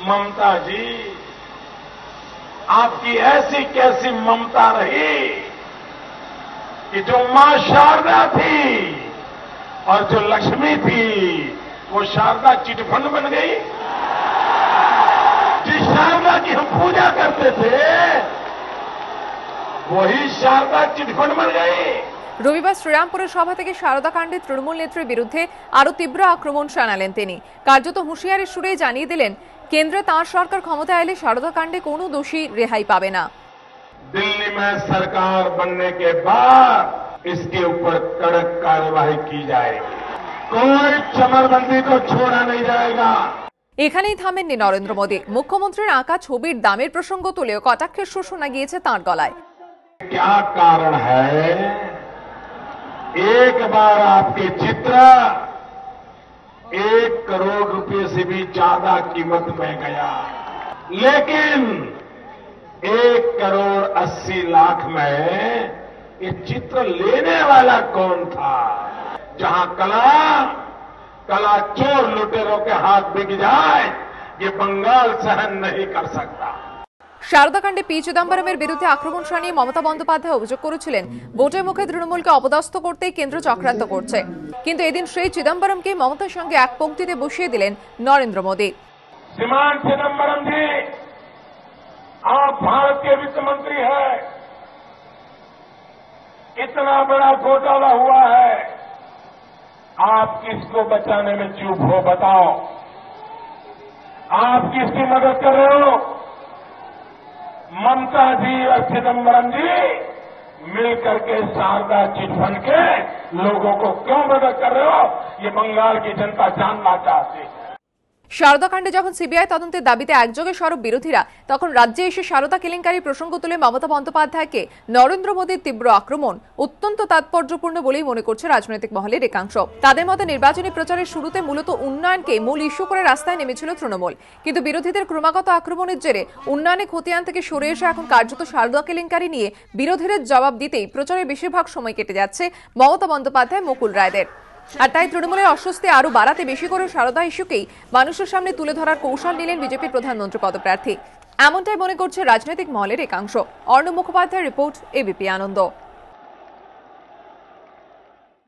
ममता जी, आपकी ऐसी कैसी ममता रही कि जो मां शारदा थी और जो लक्ष्मी थी वो शारदा चिटफंड बन गई। जिस शारदा की हम पूजा करते थे वही शारदा चिटफंड बन गई। রবিবার শ্রীরামপুরের সভা থেকে সারদা কাণ্ডে তৃণমূল নেত্রীর বিরুদ্ধে আরো তীব্র আক্রমণ শানালেন তিনি। কার্যত হুঁশিয়ারের সুরে জানিয়ে দিলেন, কেন্দ্রে তাঁর সরকার ক্ষমতায় এলে সারদা কাণ্ডে কোনো দোষী রেহাই পাবে না। दिल्ली में सरकार बनने के बाद इसके ऊपर कड़क कार्यवाही की जाएगी। कोई चमरबंदी को छोड़ा नहीं जाएगा। এখানেই থামেননি নরেন্দ্র মোদী। মুখ্যমন্ত্রীর আঁকা ছবির দামের প্রসঙ্গ তুলেও কটাক্ষের সুর শোনা গিয়েছে তাঁর গলায়। क्या कारण है एक बार आपके चित्र 1 करोड़ रुपए से भी ज्यादा कीमत में गया, लेकिन 1 करोड़ 80 लाख में ये चित्र लेने वाला कौन था? जहां कला चोर लुटेरों के हाथ बिक जाए ये बंगाल सहन नहीं कर सकता। সারদা কাণ্ডে পি চিদম্বরমের বিরুদ্ধে আক্রমণ শানিয়ে মমতা বন্দ্যোপাধ্যায় অভিযোগ করেছিলেন, ভোটে মুখে তৃণমূলকে অপদস্থ করতেই কেন্দ্র চক্রান্ত করছে। কিন্তু এদিন সেই চিদম্বরমকে মমতার সঙ্গে এক পংক্তিতে বসিয়ে দিলেন নরেন্দ্র মোদী। श्रीमान चिदम्बरम जी, आप भारत के वित्त मंत्री हैं, इतना बड़ा घोटाला हुआ है, आप किसको बचाने में चूप हो? बताओ, आप किसकी मदद कर रहे हो? ममता जी और चिदम्बरम जी मिलकर के शारदा चिटफंड के लोगों को क्यों मदद कर रहे हो? ये बंगाल की जनता जानना चाहती है। সারদা কাণ্ডে যখন সিবিআই তদন্তের দাবিতে একযোগে সরব বিরোধীরা, তখন রাজ্যে এসে সারদা কেলেঙ্কারি প্রসঙ্গ তুলে মমতা বন্দ্যোপাধ্যায়কে নরেন্দ্র মোদীর তীব্র আক্রমণ অত্যন্ত তাৎপর্যপূর্ণ বলেই মনে করছে রাজনৈতিক মহলের একাংশ। তাদের মতে নির্বাচনী প্রচারের শুরুতে মূলত উন্নয়নকে মূল ইস্যু করে রাস্তায় নেমেছিল তৃণমূল, কিন্তু বিরোধীদের ক্রমাগত আক্রমণের জেরে উন্নয়নে খতিয়ান থেকে সরে এসে এখন কার্যত সারদা কেলেঙ্কারি নিয়ে বিরোধীদের জবাব দিতেই প্রচারের বেশিরভাগ সময় কেটে যাচ্ছে মমতা বন্দ্যোপাধ্যায় মুকুল রায়দের। আর তাই তৃণমূলের অস্বস্তি আরো বাড়াতে বেশি করে সারদা ইস্যুকেই মানুষের সামনে তুলে ধরার কৌশল নিলেন বিজেপির প্রধানমন্ত্রী পদপ্রার্থী। এমনটাই মনে করছে রাজনৈতিক মহলের একাংশ। অর্ণব মুখোপাধ্যায়ের রিপোর্ট, এবিপি আনন্দ।